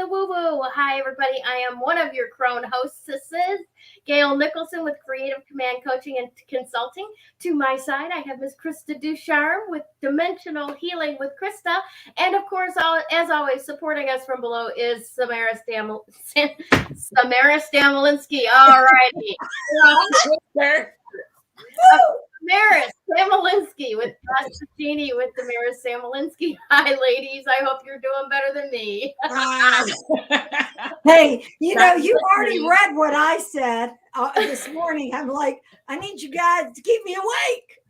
woo-woo. Hi, everybody. I am one of your Crone hostesses, Gayle Nicholson with Creative Command Coaching and Consulting. To my side, I have Miss Krista Ducharme with Dimensional Healing with Krista. And of course, as always, supporting us from below is Damaris Samolinski. All righty. Damaris Samolinski with Genie with Damaris Samolinski. Hi, ladies. I hope you're doing better than me. Hey, you already read what I said this morning. I'm like, I need you guys to keep me awake.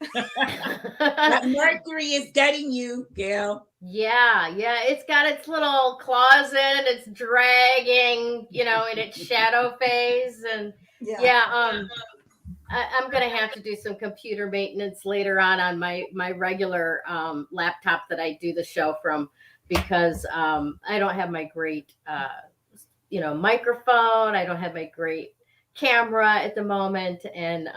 That Mercury is getting you, Gayle. Yeah. It's got its little claws in. It's dragging, in its shadow phase. And I'm going to have to do some computer maintenance later on my regular laptop that I do the show from, because I don't have my great, microphone. I don't have my great camera at the moment. And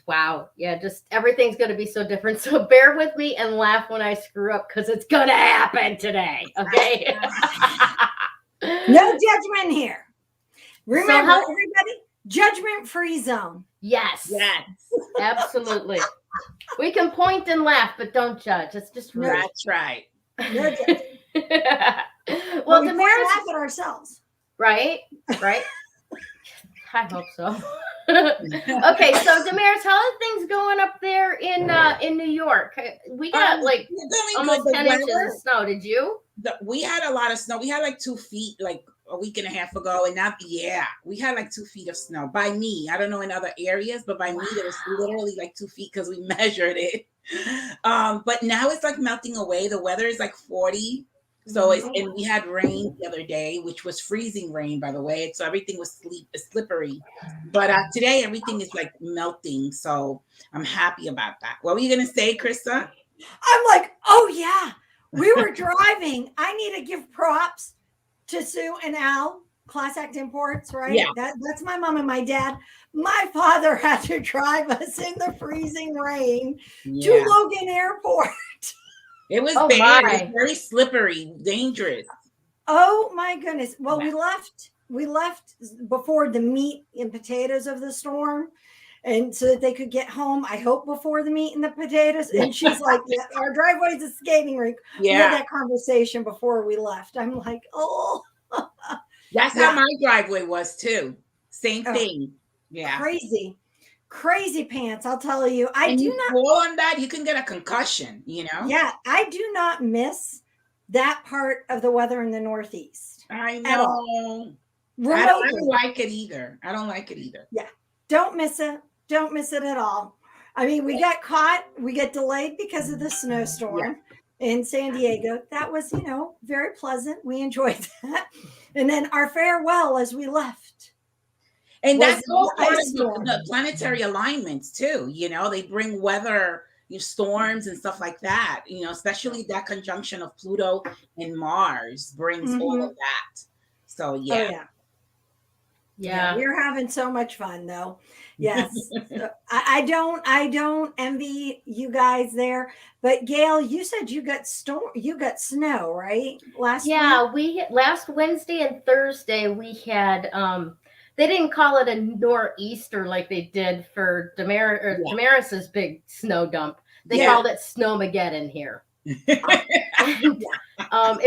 wow, just everything's going to be so different. So bear with me and laugh when I screw up, because it's going to happen today. Okay. No judgment here. Remember, everybody, judgment-free zone. Yes, absolutely. We can point and laugh, but don't judge. It's just rude. That's right. No judgment. Well, we Damaris, laugh at ourselves. Right. I hope so. Okay, so Damaris, how are things going up there in New York? We got almost 10 inches of snow. Did you? We had a lot of snow. We had like 2 feet like a week and a half ago, and now we had like 2 feet of snow by me. I don't know in other areas, but by me there was literally like 2 feet because we measured it. But now it's like melting away. The weather is like 40. So and we had rain the other day, which was freezing rain, by the way. So everything was slippery. But today everything is like melting. So I'm happy about that. What were you gonna say, Krista? I'm like, oh yeah, we were driving. I need to give props to Sue and Al, Class Act Imports, right? Yeah. That's my mom and my dad. My father had to drive us in the freezing rain to Logan Airport. It was bad. It was very slippery, dangerous. Oh my goodness. Well, we left before the meat and potatoes of the storm, and so that they could get home, I hope, before the meat and the potatoes. And she's like, our driveway is a skating rink. We had that conversation before we left. I'm like, oh. That's how my driveway was too. Same thing. Yeah. Crazy pants, I'll tell you. I do not fall on that. You can get a concussion, Yeah, I do not miss that part of the weather in the Northeast. I know. I don't like it either. Yeah, don't miss it. Don't miss it at all. I mean, we got delayed because of the snowstorm in San Diego. That was, very pleasant. We enjoyed that. And then our farewell as we left. And that's all part of the planetary alignments too. They bring weather, storms and stuff like that. Especially that conjunction of Pluto and Mars brings all of that. So yeah, we're having so much fun though. Yes, I don't envy you guys there. But Gayle, you said you got snow, right? Last Wednesday and Thursday we had. They didn't call it a nor'easter like they did for Damaris's big snow dump. They called it Snowmageddon here. It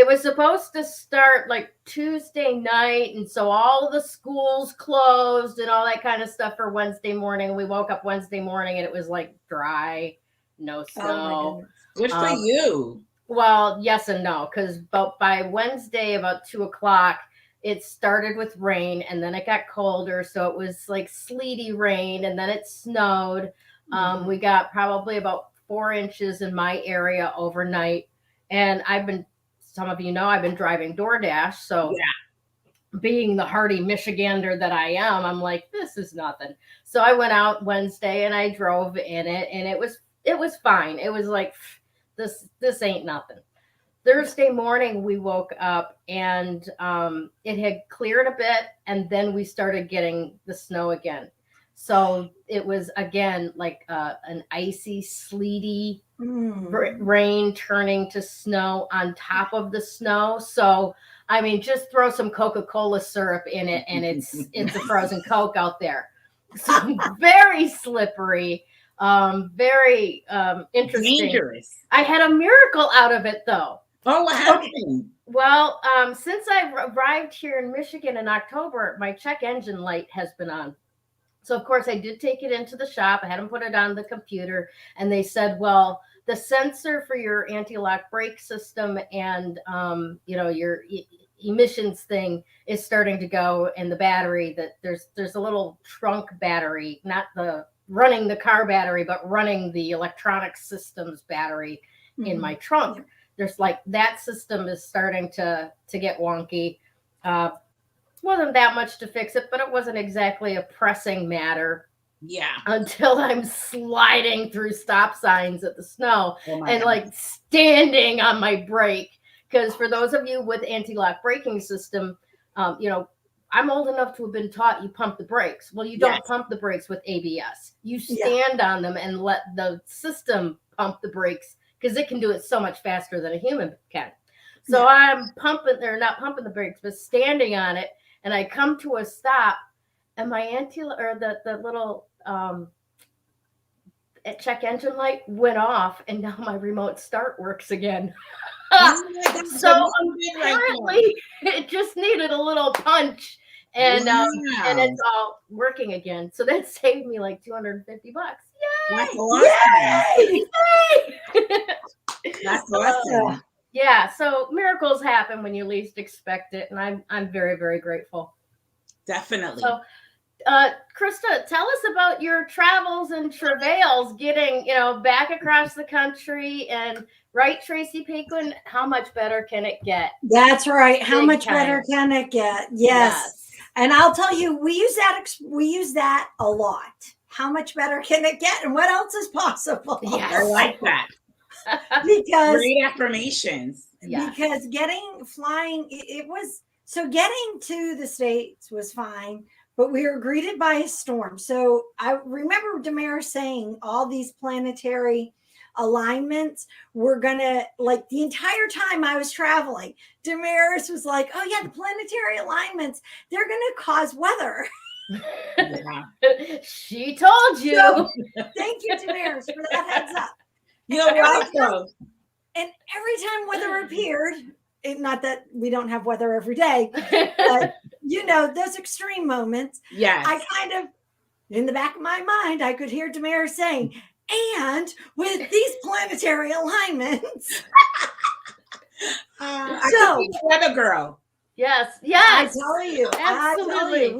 was supposed to start like Tuesday night, and so all of the schools closed and all that kind of stuff for Wednesday morning. We woke up Wednesday morning and it was like dry, no snow. Good for you. Well, yes and no, because by Wednesday about 2:00. It started with rain and then it got colder. So it was like sleety rain and then it snowed. We got probably about 4 inches in my area overnight. And some of you know, I've been driving DoorDash. So being the hardy Michigander that I am, I'm like, this is nothing. So I went out Wednesday and I drove in it and it was fine. It was like, this ain't nothing. Thursday morning, we woke up and it had cleared a bit, and then we started getting the snow again. So it was, again, like an icy, sleety rain turning to snow on top of the snow. So I mean, just throw some Coca-Cola syrup in it and it's a frozen Coke out there. So very slippery, very interesting. Dangerous. I had a miracle out of it though. Oh, what happened? Well, since I arrived here in Michigan in October, my check engine light has been on. So, of course, I did take it into the shop. I had them put it on the computer. And they said, well, the sensor for your anti-lock brake system and, your emissions thing is starting to go, and the battery, that there's a little trunk battery, not the running the car battery, but running the electronic systems battery in my trunk. There's like that system is starting to get wonky. Wasn't that much to fix it, but it wasn't exactly a pressing matter. Yeah. Until I'm sliding through stop signs at the snow and God. like standing on my brake. Because for those of you with anti-lock braking system, I'm old enough to have been taught you pump the brakes. Well, you don't pump the brakes with ABS. You stand on them and let the system pump the brakes because it can do it so much faster than a human can. So I'm not pumping the brakes, but standing on it. And I come to a stop and my the little check engine light went off and now my remote start works again. So apparently it just needed a little punch and it's all working again. So that saved me like $250. Yay! That's awesome. Yay! That's awesome. Yeah, so miracles happen when you least expect it, and I'm very, very grateful. Definitely. So, Krista, tell us about your travels and travails getting, back across the country, and right, Tracy Paquin, how much better can it get? That's right. How much better can it get? Yes. And I'll tell you, we use that a lot. How much better can it get? And what else is possible? Yes. I like that. Because great affirmations. Because getting to the States was fine, but we were greeted by a storm. So I remember Damaris saying all these planetary alignments were gonna, like, the entire time I was traveling, Damaris was like, oh yeah, the planetary alignments, they're gonna cause weather. She told you. So, thank you, Damaris, for that heads up. You're welcome. And every time weather appeared, not that we don't have weather every day, but those extreme moments. Yes. I kind of, in the back of my mind, I could hear Damaris saying, and with these planetary alignments. I could be the weather girl. Yes. I tell you, absolutely.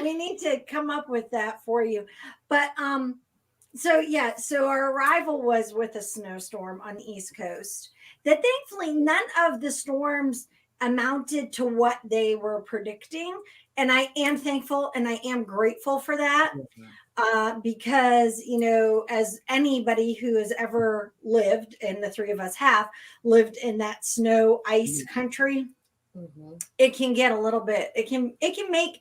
We need to come up with that for you. But so our arrival was with a snowstorm on the East Coast that thankfully none of the storms amounted to what they were predicting. And I am thankful and I am grateful for that. Because, as anybody who has ever lived, and the three of us have lived in that snow ice country, it can get a little bit, it can make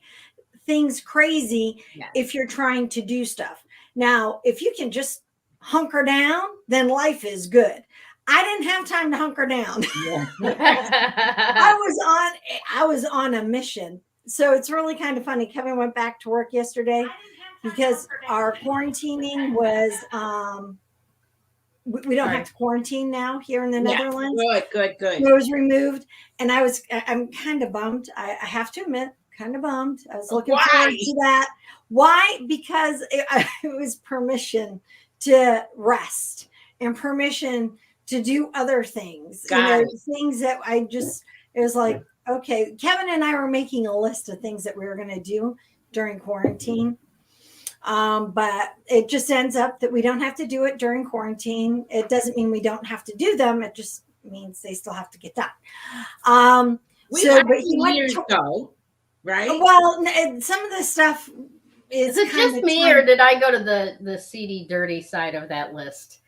things crazy if you're trying to do stuff. Now, if you can just hunker down, then life is good. I didn't have time to hunker down. I was on a mission. So it's really kind of funny. Kevin went back to work yesterday because our quarantining was we don't have to quarantine now here in the Netherlands. Good. It was removed, and I'm kind of bummed. I have to admit, kind of bummed. I was looking forward to that. Why? Because it was permission to rest and permission to do other things. Things that it was like, okay, Kevin and I were making a list of things that we were going to do during quarantine. But it just ends up that we don't have to do it during quarantine. It doesn't mean we don't have to do them. It just means they still have to get done. Years ago, right? Well, some of the stuff is it just me, or did I go to the seedy, dirty side of that list?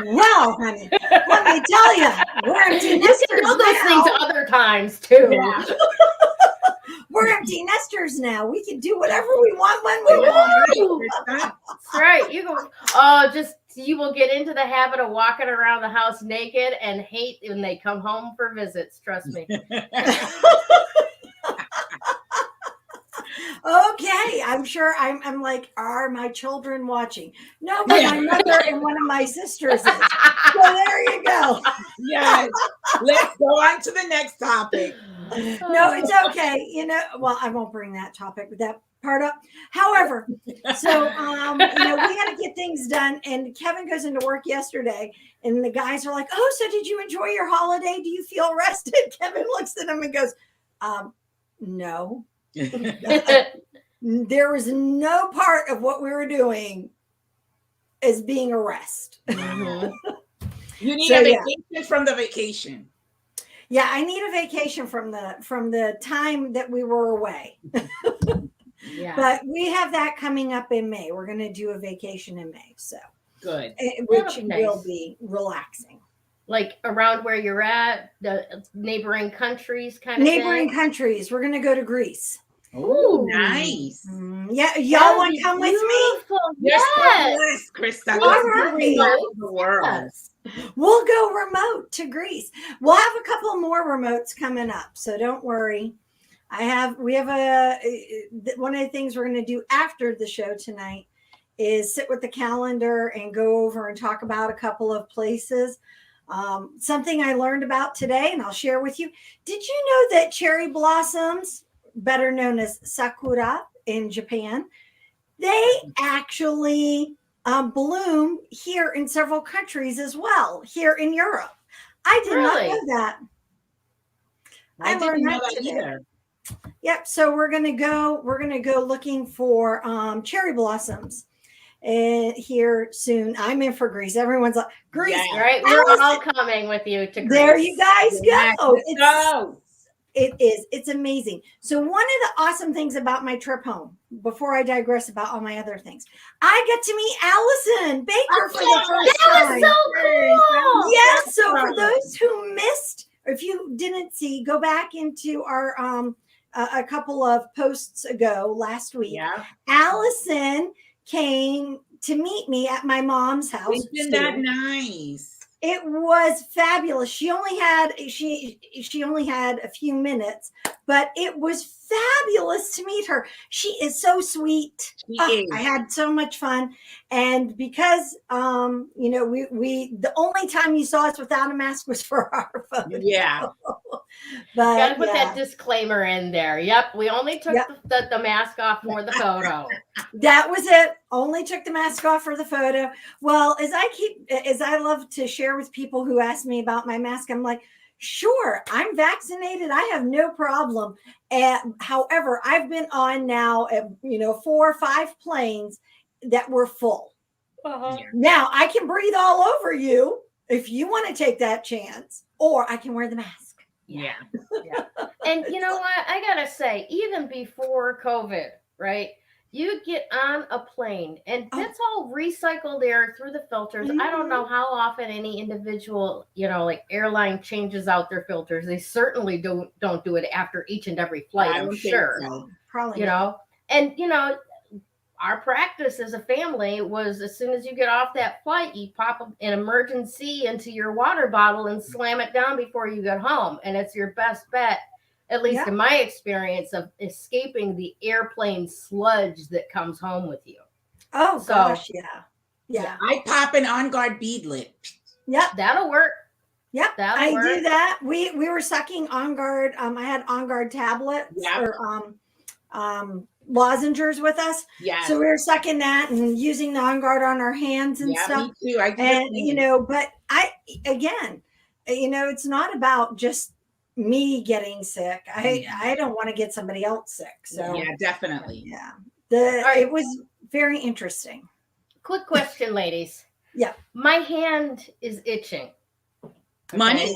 Well, honey, let me tell you, we're empty nesters. You can do those things other times too. Yeah. We're empty nesters now. We can do whatever we want when we want. That's right. You go. Oh, just you will get into the habit of walking around the house naked and hate when they come home for visits. Trust me. Okay, I'm sure I'm like, are my children watching? No, but my mother and one of my sisters is. So there you go. Yes. Let's go on to the next topic. No, it's okay. Well, I won't bring that topic, that part up. However, so we had to get things done, and Kevin goes into work yesterday, and the guys are like, "Oh, so did you enjoy your holiday? Do you feel rested?" Kevin looks at him and goes, "No." There was no part of what we were doing as being a rest. Mhm. You need a vacation from the vacation. Yeah, I need a vacation from the time that we were away. Yeah. But we have that coming up in May. We're going to do a vacation in May, so Good. which be nice. will be relaxing. Like around where you're at, the neighboring countries kind of Neighboring thing. countries. We're going to go to Greece. Oh, nice. Yeah, y'all want to come with me? You're so Yes. blessed, Krista. All Let's right. go around the world. Yes. We'll go remote to Greece. We'll have a couple more remotes coming up, so don't worry. We have one of the things we're going to do after the show tonight is sit with the calendar and go over and talk about a couple of places. Something I learned about today, and I'll share with you. Did you know that cherry blossoms, better known as sakura in Japan, they actually bloom here in several countries as well, here in Europe? I did not Really? know that. I didn't learned know that that today. either. Yep. So we're gonna go looking for cherry blossoms here soon. I'm in for Greece. Everyone's like, Greece. Yeah. Right. We're all coming with you to Greece. There you guys Yes, go. let's go. It's amazing. So one of the awesome things about my trip home, before I digress about all my other things, I get to meet Allison Baker for the first time. That was so cool. Yes. So for those who missed, or if you didn't see, go back into our a couple of posts ago last week. Yeah. Allison came to meet me at my mom's house. Isn't that nice? It was fabulous. She only had a few minutes, but it was fabulous to meet her. She is so sweet. She is. I had so much fun, and because we the only time you saw us without a mask was for our photo. Yeah. But Gotta put that disclaimer in there. Yep, we only took the mask off for the photo. That was it. Only took the mask off for the photo. Well, as I love to share with people who ask me about my mask, I'm like, sure, I'm vaccinated. I have no problem. However, I've been on now, 4 or 5 planes that were full. Uh-huh. Now I can breathe all over you if you want to take that chance, or I can wear the mask. Yeah. And you know what? I gotta say, even before COVID, right? You get on a plane and that's all recycled air through the filters. I don't know how often any individual, like airline changes out their filters. They certainly don't do it after each and every flight, I'm sure. So. Probably. And our practice as a family was as soon as you get off that flight, you pop an emergency into your water bottle and slam it down before you get home. And it's your best bet, at least in my experience, of escaping the airplane sludge that comes home with you. Oh, gosh, yeah. I pop an On Guard beadlet. Yep. That'll work. Yep, I do that. We were sucking On Guard. I had On Guard tablets or lozengers with us. Yeah. So we were sucking that and using the On Guard on our hands and stuff. Me too. But it's not about just me getting sick. I don't want to get somebody else sick. So yeah, definitely. Yeah. It was very interesting. Quick question, ladies. Yeah. My hand is itching. Money.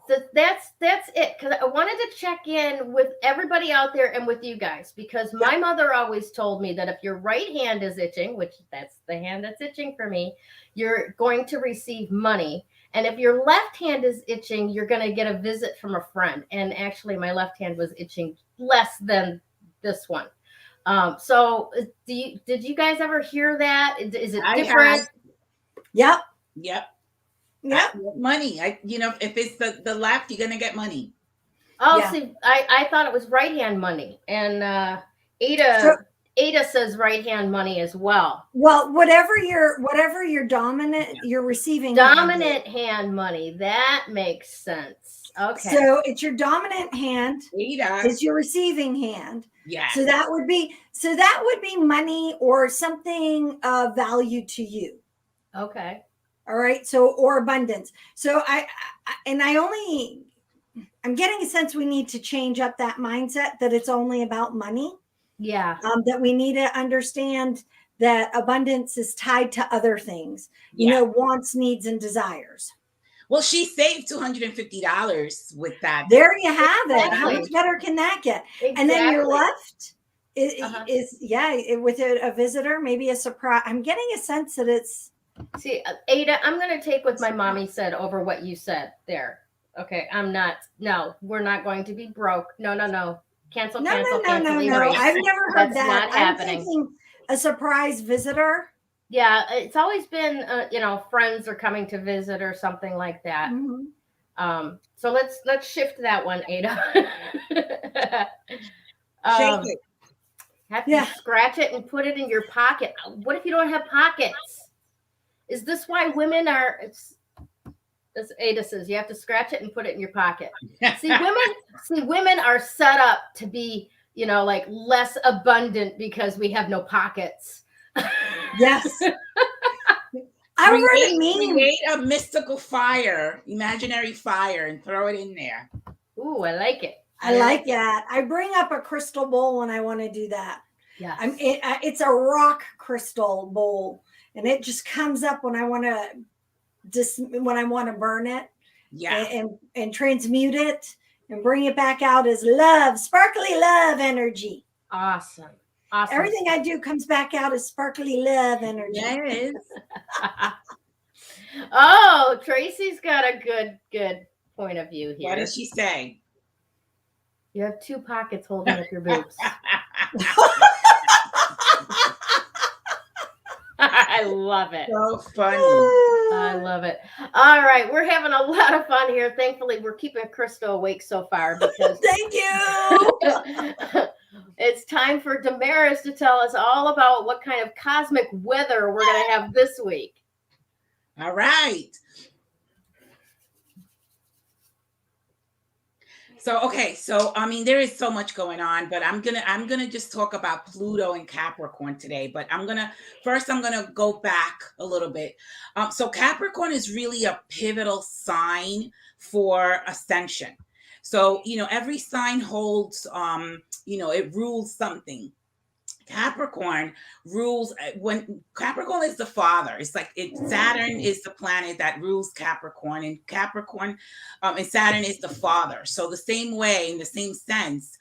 So that's it, because I wanted to check in with everybody out there and with you guys, because my mother always told me that if your right hand is itching, which that's the hand that's itching for me, you're going to receive money. And if your left hand is itching, you're going to get a visit from a friend. And actually, my left hand was itching less than this one. So did you guys ever hear that? Is it different? Yep. Yep. Yep. Money. If it's the left, you're gonna get money. Oh, Yeah. see, I thought it was right hand money, and Ada says right hand money as well. Well, whatever your dominant, your receiving Dominant hand money. That makes sense. Okay. So it's your dominant hand. Ada It's your receiving hand. Yes. So that would be money or something of value to you. Okay. All right. So, or abundance. So I'm getting a sense we need to change up that mindset that it's only about money. Yeah. That we need to understand that abundance is tied to other things, Yeah. wants, needs, and desires. Well, she saved $250 with that. There you have it. How Exactly. much better can that get? Exactly. And then your left Uh-huh. is with a visitor, maybe a surprise. I'm getting a sense that it's. See, Ada, I'm going to take what my mommy said over what you said there. Okay, we're not going to be broke. No. Cancel. No. Erase. I've never heard That's that. not happening. I'm thinking a surprise visitor. Yeah, it's always been, friends are coming to visit or something like that. Mm-hmm. So let's shift that one, Ada. Shake it. Have to scratch it and put it in your pocket. What if you don't have pockets? Is this why women are? As Ada says, you have to scratch it and put it in your pocket. Women are set up to be, like less abundant because we have no pockets. Yes. I already mean create a mystical fire, imaginary fire, and throw it in there. Ooh, I like it. I like that. I bring up a crystal bowl when I want to do that. Yeah, it's a rock crystal bowl, and it just comes up when I want to burn it. Yeah, and transmute it and bring it back out as love, sparkly love energy. Awesome. Everything I do comes back out as sparkly love energy. Yes. Oh, Tracy's got a good point of view here. What does she say? You have two pockets holding up your boobs. I love it. So funny. I love it. All right, we're having a lot of fun here. Thankfully, we're keeping Krista awake so far because thank you. It's time for Damaris to tell us all about what kind of cosmic weather we're going to have this week. All right. So there is so much going on, but I'm gonna just talk about Pluto and Capricorn today. But I'm gonna go back a little bit. So Capricorn is really a pivotal sign for ascension. So every sign holds it rules something. Capricorn rules when Capricorn is the father. It's like Saturn is the planet that rules Capricorn, and Capricorn and Saturn is the father. So the same way, in the same sense,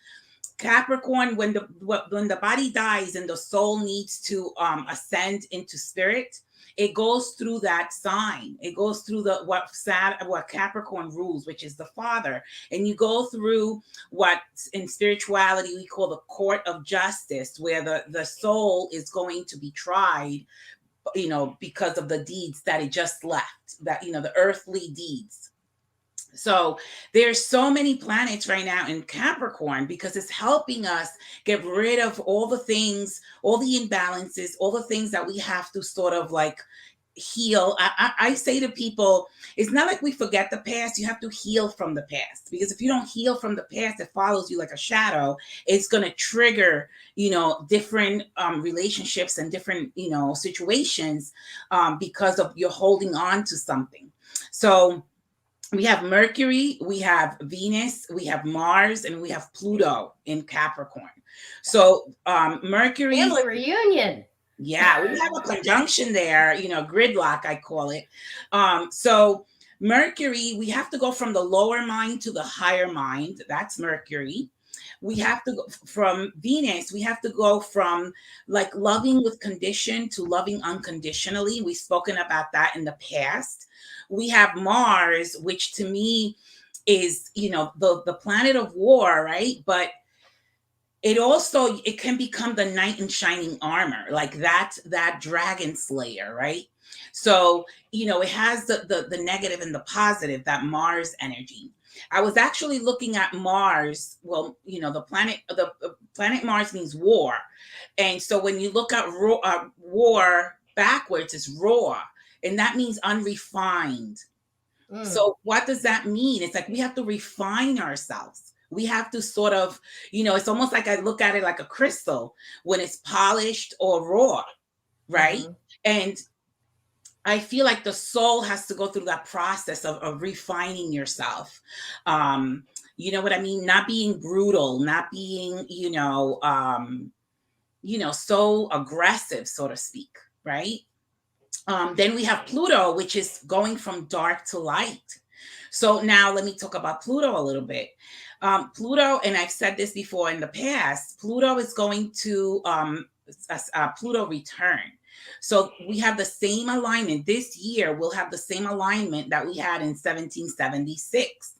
Capricorn, when the body dies and the soul needs to ascend into spirit, it goes through that sign. It goes through what Capricorn rules, which is the father. And you go through what in spirituality we call the court of justice, where the soul is going to be tried, because of the deeds that it just left, that, the earthly deeds. So there's so many planets right now in Capricorn because it's helping us get rid of all the things, all the imbalances, all the things that we have to sort of like heal. I say to people, it's not like we forget the past. You have to heal from the past, because if you don't heal from the past, it follows you like a shadow. It's going to trigger, different relationships and different, situations because of you're holding on to something. So we have Mercury, we have Venus, we have Mars, and we have Pluto in Capricorn. So Mercury. Family reunion. Yeah, we have a conjunction there, gridlock, I call it. So Mercury, we have to go from the lower mind to the higher mind. That's Mercury. We have to go from Venus. We have to go from like loving with condition to loving unconditionally. We've spoken about that in the past. We have Mars, which to me is, the planet of war, right? But it can become the knight in shining armor, like that dragon slayer, right? So, it has the negative and the positive, that Mars energy. I was actually looking at Mars. Well, the planet Mars means war. And so when you look at war backwards, it's raw. And that means unrefined. So what does that mean? It's like we have to refine ourselves. We have to sort of, it's almost like I look at it like a crystal when it's polished or raw, right? And I feel like the soul has to go through that process of refining yourself. You know what I mean? Not being brutal, not being, so aggressive, so to speak, right? Then we have Pluto, which is going from dark to light. So now let me talk about Pluto a little bit. Pluto, and I've said this before in the past, Pluto is going to Pluto return. So we have the same alignment this year. We'll have the same alignment that we had in 1776.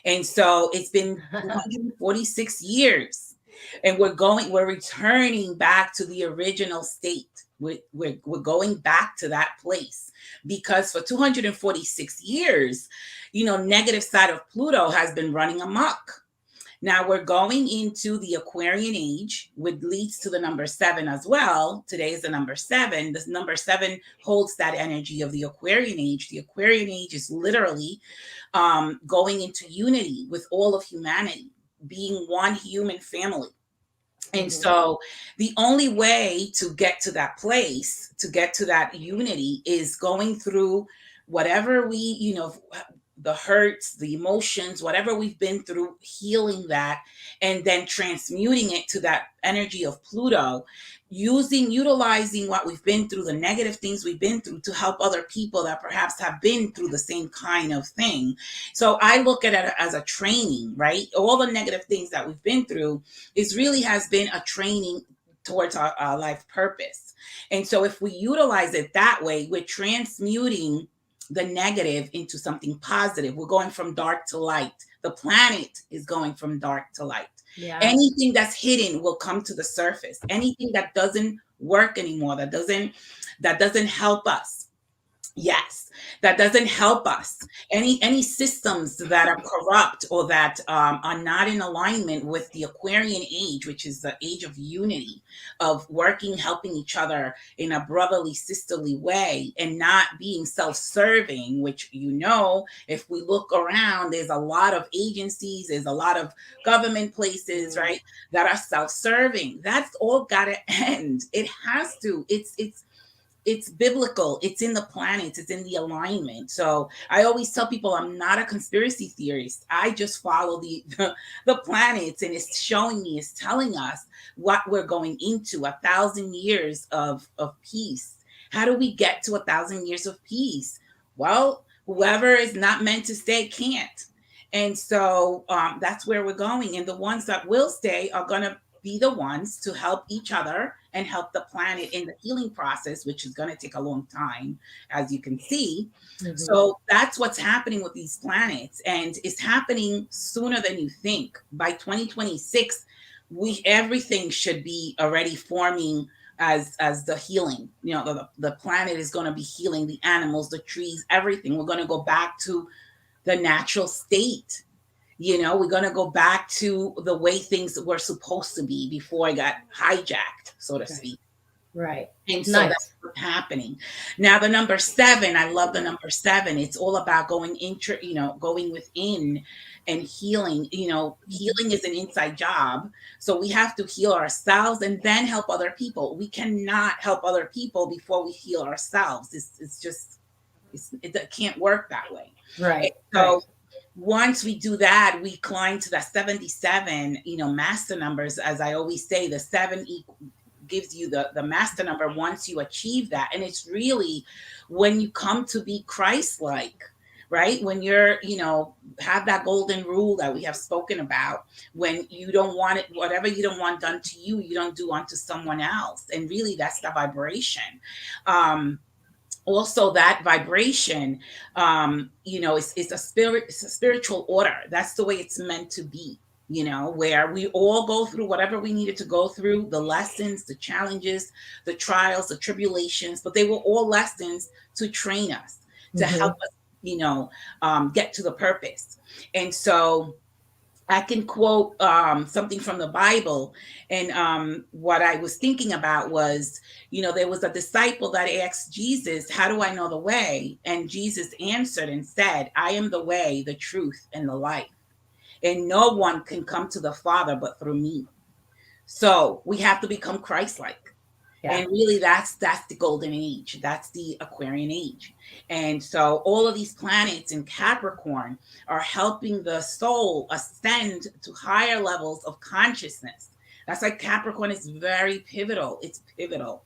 And so it's been 146 years. And we're returning back to the original state. We're going back to that place, because for 246 years, negative side of Pluto has been running amok. Now we're going into the Aquarian age, which leads to the number 7 as well. Today is the number 7. This number 7 holds that energy of the Aquarian age. The Aquarian age is literally going into unity with all of humanity, being one human family. And so the only way to get to that place, to get to that unity, is going through whatever we, the hurts, the emotions, whatever we've been through, healing that, and then transmuting it to that energy of Pluto, utilizing what we've been through, the negative things we've been through, to help other people that perhaps have been through the same kind of thing. So I look at it as a training, right? All the negative things that we've been through has been a training towards our life purpose. And so if we utilize it that way, we're transmuting the negative into something positive. We're going from dark to light. The planet is going from dark to light. Yeah. Anything that's hidden will come to the surface. Anything that doesn't work anymore, that doesn't help us. Yes, that doesn't help us. Any systems that are corrupt or that are not in alignment with the Aquarian age, which is the age of unity, of working, helping each other in a brotherly, sisterly way, and not being self-serving, which, if we look around, there's a lot of agencies, there's a lot of government places, right, that are self-serving. That's all got to end. It has to. It's biblical. It's in the planets. It's in the alignment. So I always tell people I'm not a conspiracy theorist. I just follow the planets, and it's showing me, it's telling us what we're going into, 1,000 years of peace. How do we get to 1,000 years of peace? Well, whoever is not meant to stay can't. And so that's where we're going. And the ones that will stay are going to be the ones to help each other and help the planet in the healing process, which is going to take a long time, as you can see. So that's what's happening with these planets, and it's happening sooner than you think. By 2026, everything should be already forming as the healing. The planet is going to be healing, the animals, the trees, everything. We're going to go back to the natural state. We're going to go back to the way things were supposed to be before it got hijacked, so to speak. Right. And so that's what's happening. Now, the number 7, I love the number 7. It's all about going within and healing. Healing is an inside job. So we have to heal ourselves and then help other people. We cannot help other people before we heal ourselves. It can't work that way. Right. So once we do that, we climb to that 77, master numbers. As I always say, the 7 gives you the master number once you achieve that. And it's really when you come to be Christ-like, right? When you're, have that golden rule that we have spoken about, when you don't want it, whatever you don't want done to you, you don't do unto someone else. And really that's the vibration. Also, that vibration, it's a spiritual order. That's the way it's meant to be. where we all go through whatever we needed to go through, the lessons, the challenges, the trials, the tribulations, but they were all lessons to train us, to help us, get to the purpose. And so I can quote something from the Bible. And what I was thinking about was, there was a disciple that asked Jesus, how do I know the way? And Jesus answered and said, I am the way, the truth, and the life. And no one can come to the Father but through me. So we have to become Christ-like. Yeah. And really that's the golden age. That's the Aquarian age. And so all of these planets in Capricorn are helping the soul ascend to higher levels of consciousness. That's why Capricorn is very pivotal. It's pivotal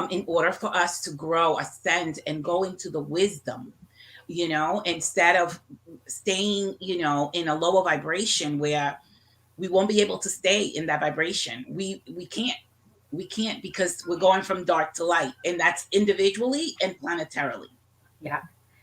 in order for us to grow, ascend, and go into the wisdom, instead of staying, in a lower vibration where we won't be able to stay in that vibration. We can't because we're going from dark to light, and that's individually and planetarily. Yeah.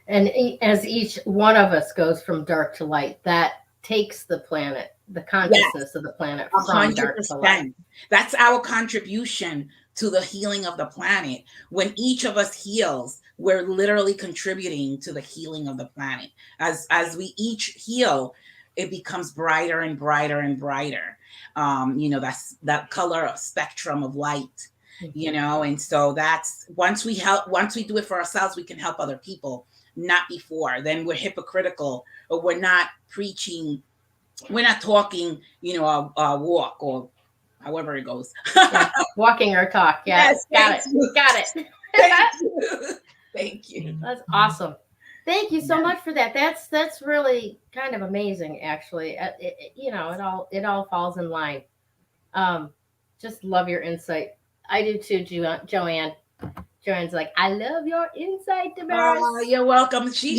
And as each one of us goes from dark to light, that takes the planet, the consciousness of the planet from 100%. Dark to light. That's our contribution to the healing of the planet. When each of us heals, we're literally contributing to the healing of the planet. As we each heal, it becomes brighter and brighter and brighter. That's that color spectrum of light, and so that's once we do it for ourselves, we can help other people, not before. Then we're hypocritical, or we're not preaching, we're not talking, a walk, or however it goes. Yeah, walking or talk. Yeah. Yes, got it. Thank you. Thank you. That's awesome. Thank you so much for that. That's really kind of amazing, actually. It all falls in line. Just love your insight. I do too, Joanne. Joanne's like, I love your insight, Damaris. Oh, you're welcome. She,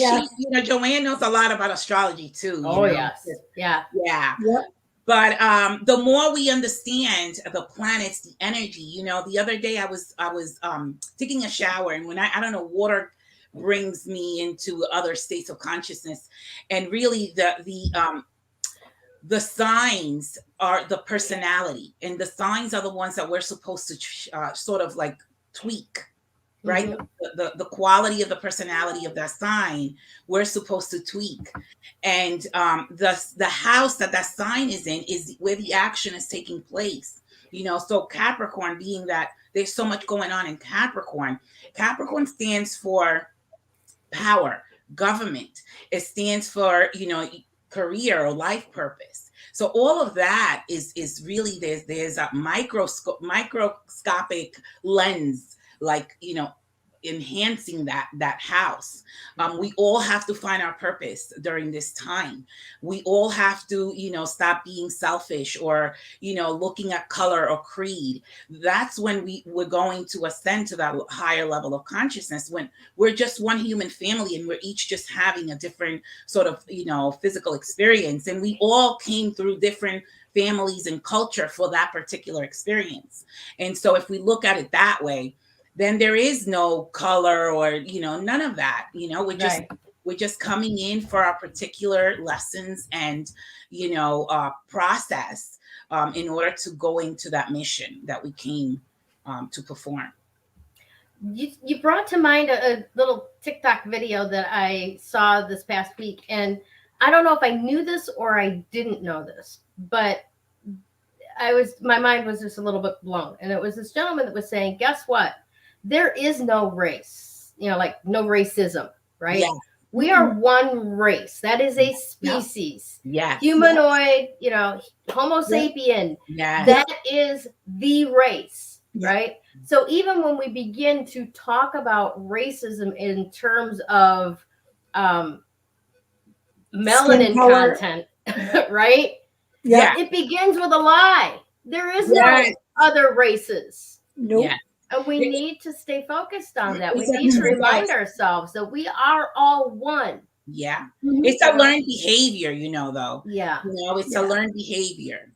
Joanne knows a lot about astrology too. Oh, yes. Yeah. Yeah. Yep. But the more we understand the planets, the energy, the other day I was taking a shower, and when I don't know, water brings me into other states of consciousness, and really the signs are the personality, and the signs are the ones that we're supposed to sort of like tweak, right? Mm-hmm. The quality of the personality of that sign, we're supposed to tweak. And the house that sign is in is where the action is taking place. So Capricorn, being that there's so much going on in Capricorn stands for power, government. It stands for, career or life purpose. So all of that is really, there's a microscopic lens, like, enhancing that house. We all have to find our purpose during this time. We all have to, stop being selfish or, looking at color or creed. That's when we're going to ascend to that higher level of consciousness, when we're just one human family and we're each just having a different sort of, physical experience. And we all came through different families and culture for that particular experience. And so if we look at it that way, then there is no color or, none of that. We're just coming in for our particular lessons and, process in order to go into that mission that we came to perform. You brought to mind a little TikTok video that I saw this past week, and I don't know if I knew this or I didn't know this, but my mind was just a little bit blown. And it was this gentleman that was saying, guess what? There is no race, like no racism, right? Yeah. We are one race. That is a species. Yeah. Humanoid, Homo sapien. Yeah. That is the race, right? So even when we begin to talk about racism in terms of melanin content, right? Yeah. It begins with a lie. There is no other races. Nope. Yeah. And we need to stay focused on that. We need to remind ourselves that we are all one. Yeah. It's a learned behavior, though. Yeah. It's a learned behavior.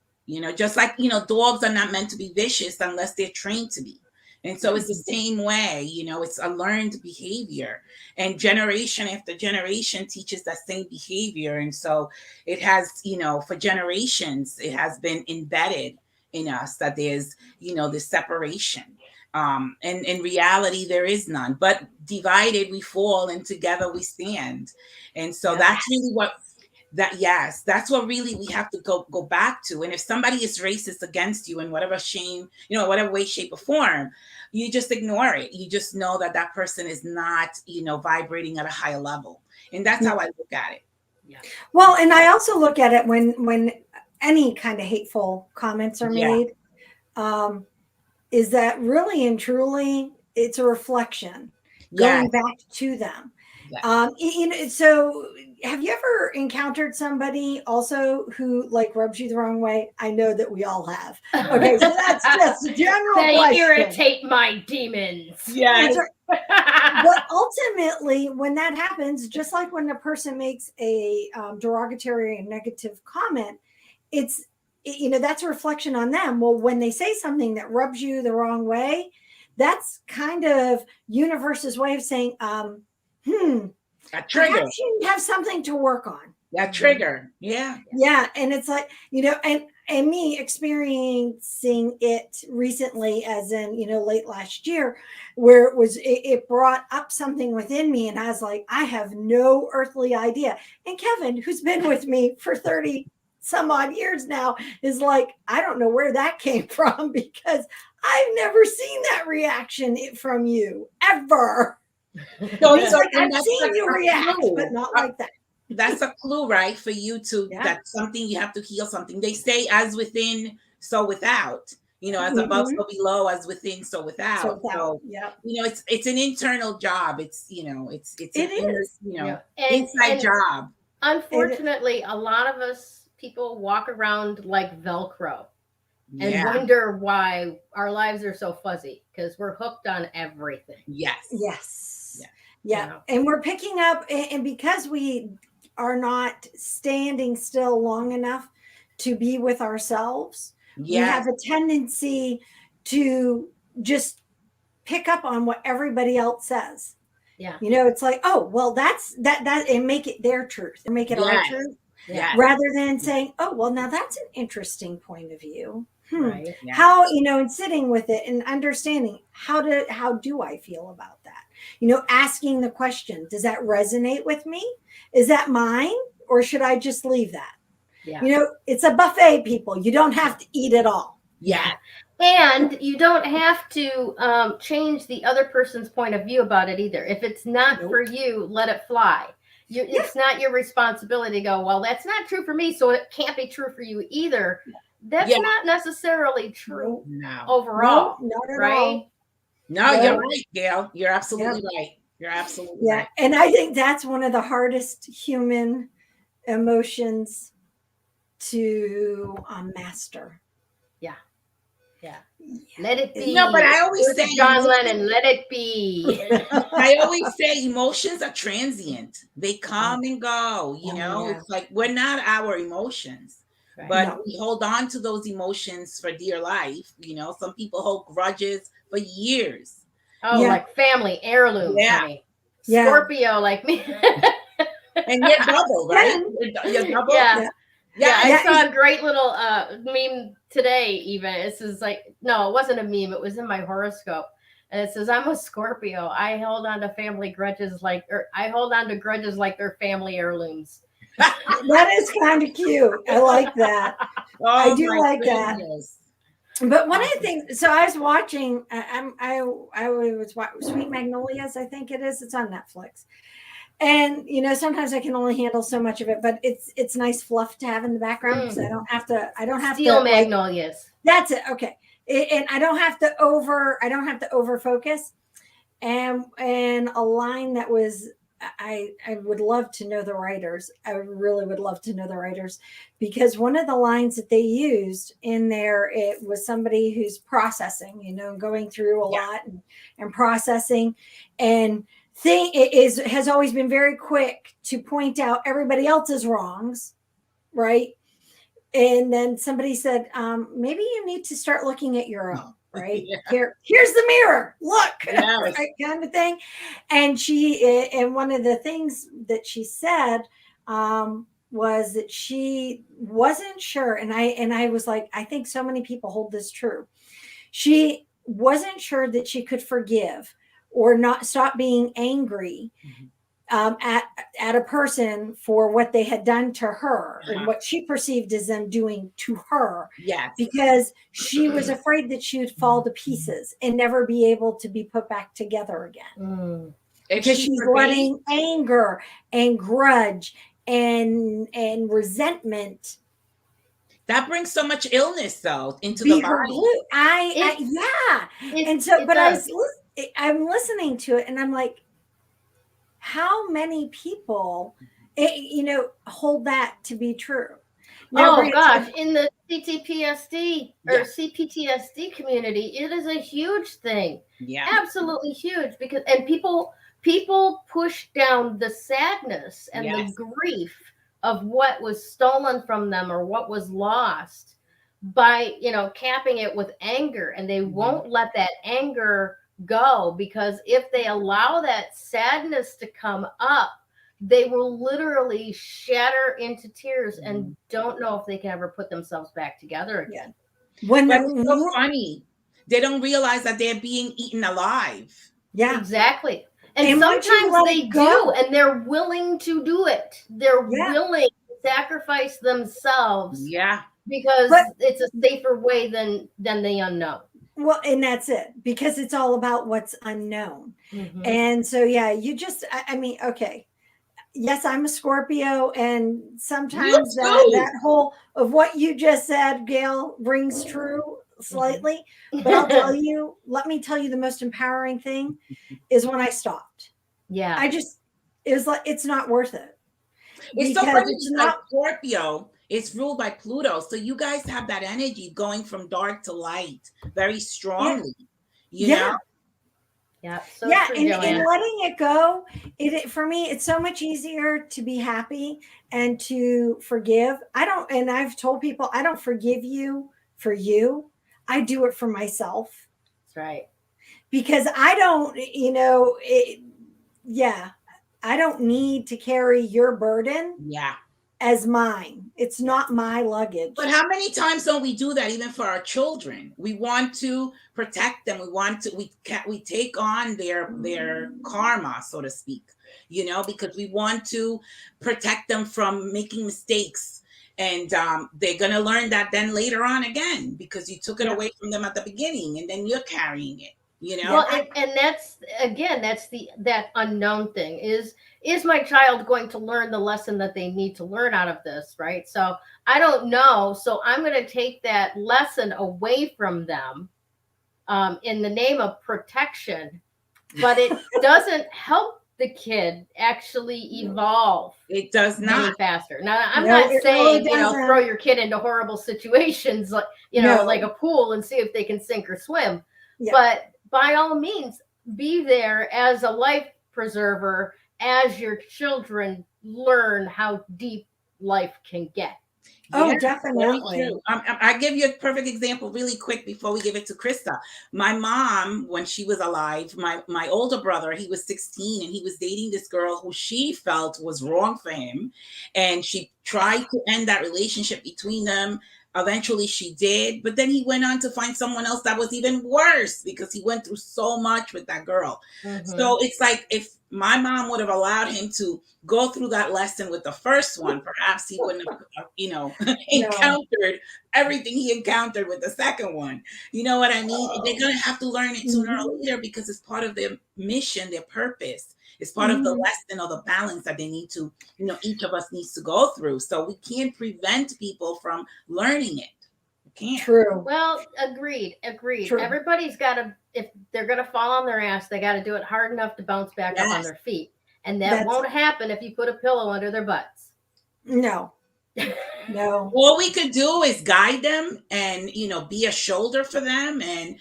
Just like, dogs are not meant to be vicious unless they're trained to be. And so it's the same way, it's a learned behavior, and generation after generation teaches that same behavior. And so it has, for generations, it has been embedded in us that there's, this separation. And in reality, there is none, but divided we fall and together we stand. And so that's really that's what really we have to go back to. And if somebody is racist against you in whatever whatever way, shape, or form, you just ignore it. You just know that that person is not, vibrating at a higher level. And that's how I look at it. Yeah. Well, and I also look at it when any kind of hateful comments are made, is that really and truly it's a reflection going back to them. So have you ever encountered somebody also who like rubs you the wrong way? I know that we all have. Okay, so that's just a general question. They irritate my demons. Yes. But ultimately, when that happens, just like when a person makes a derogatory and negative comment, it's that's a reflection on them. Well, when they say something that rubs you the wrong way, that's kind of universe's way of saying, a trigger. Perhaps you have something to work on. That trigger. Yeah. Yeah. And it's like, and me experiencing it recently, as in, late last year, where it brought up something within me. And I was like, I have no earthly idea. And Kevin, who's been with me for 30 some odd years now, is like, I don't know where that came from, because I've never seen that reaction from you ever. So it's like, I've seen you react, but not like that. That's a clue, right? For you to, that's something you have to heal something. They say as within, so without, as above, so below, as within, so without. So, it's an internal job. It's, inside job. Unfortunately, a lot of us people walk around like Velcro and wonder why our lives are so fuzzy, because we're hooked on everything. Yes. And we're picking up, and because we are not standing still long enough to be with ourselves, we have a tendency to just pick up on what everybody else says. It's like, oh, well, that's that and make it their truth and make it our truth, rather than saying, oh, well, now that's an interesting point of view. Right. How, and sitting with it and understanding how do I feel about that? Asking the question, does that resonate with me? Is that mine? Or should I just leave that? It's a buffet, people. You don't have to eat it all. And you don't have to change the other person's point of view about it either. If it's not for you, let it fly. It's not your responsibility to go, well, that's not true for me, so it can't be true for you either. That's not necessarily true overall. No, not at right? all. No, you're right, Gayle. You're absolutely right. You're absolutely right. And I think that's one of the hardest human emotions to master. Let it be. No, but I always say, John Lennon, let it be. I always say emotions are transient. They come and go, It's like we're not our emotions. But we hold on to those emotions for dear life. Some people hold grudges for years. Oh, like family heirloom. Scorpio like me. And you're double, right? You're double. I saw a great little meme today, even. It says no, it wasn't a meme. It was in my horoscope. And it says, I'm a Scorpio. I hold on to family grudges I hold on to grudges like they're family heirlooms. That is kind of cute. I like that. I do like that. But one of the things, so I was watching, I was watching Sweet Magnolias, I think it is. It's on Netflix. And, sometimes I can only handle so much of it, but it's nice fluff to have in the background, because I don't have to Steel Magnolias. That's it. Okay. And I don't have to over focus. And a line that was, I would love to know the writers. I really would love to know the writers, because one of the lines that they used in there, it was somebody who's processing, going through a lot and processing, and has always been very quick to point out everybody else's wrongs, right? And then somebody said, maybe you need to start looking at your own. right? Yeah. Here's the mirror, look, Yes. right, kind of thing. And one of the things that she said was that she wasn't sure, and I was like, I think so many people hold this true. She wasn't sure that she could forgive or not stop being angry at a person for what they had done to her and what she perceived as them doing to her. Yes. Because she was afraid that she would fall to pieces and never be able to be put back together again. Because she's letting anger and grudge and resentment. That brings so much illness, though, into the body. And so, but I'm listening to it, and I'm like, how many people, hold that to be true? Now, gosh, in the CTPSD or CPTSD community, it is a huge thing. Yeah, absolutely huge, because people push down the sadness and the grief of what was stolen from them or what was lost by capping it with anger, and they won't let that anger go, because if they allow that sadness to come up, they will literally shatter into tears and don't know if they can ever put themselves back together again. But it's so funny. They don't realize that they're being eaten alive. Yeah, exactly. And sometimes they do, and they're willing to do it. They're willing to sacrifice themselves. Yeah. Because it's a safer way than the unknown. Well, and that's it, because it's all about what's unknown. And so, you just, I mean, okay. Yes, I'm a Scorpio, and sometimes that whole of what you just said, Gayle, rings true slightly. But I'll tell you, let me tell you, the most empowering thing is when I stopped. Yeah. It's not worth it. It's so funny, it's not Scorpio. It's ruled by Pluto. So you guys have that energy going from dark to light very strongly. You know? Yeah. And letting it go, for me, it's so much easier to be happy and to forgive. I've told people, I don't forgive you for you. I do it for myself. That's right. Because I don't, I don't need to carry your burden. Yeah. As mine. It's not my luggage. But how many times don't we do that even for our children? We want to protect them. We take on their karma, so to speak, because we want to protect them from making mistakes. And they're going to learn that then later on again, because you took it away from them at the beginning, and then you're carrying it. Well, and that's that unknown thing is my child going to learn the lesson that they need to learn out of this, right? So I don't know. So I'm going to take that lesson away from them in the name of protection, but it doesn't help the kid actually evolve. It does not any faster. Now, I'm not saying, really throw your kid into horrible situations, like, like a pool and see if they can sink or swim. Yeah. But by all means, be there as a life preserver as your children learn how deep life can get. Oh, definitely. I give you a perfect example really quick before we give it to Krista. My mom, when she was alive, my older brother, he was 16 and he was dating this girl who she felt was wrong for him. And she tried to end that relationship between them. Eventually she did, but then he went on to find someone else that was even worse because he went through so much with that girl. So it's like, if my mom would have allowed him to go through that lesson with the first one, perhaps he wouldn't have, encountered everything he encountered with the second one. You know what I mean? They're going to have to learn it sooner or later, because it's part of their mission, their purpose. It's part of the lesson or the balance that they need to, each of us needs to go through. So we can't prevent people from learning it. We can't. True. Well, agreed. True. Everybody's got to, if they're going to fall on their ass, they got to do it hard enough to bounce back up on their feet. And that won't happen if you put a pillow under their butts. No. All we could do is guide them and, be a shoulder for them and,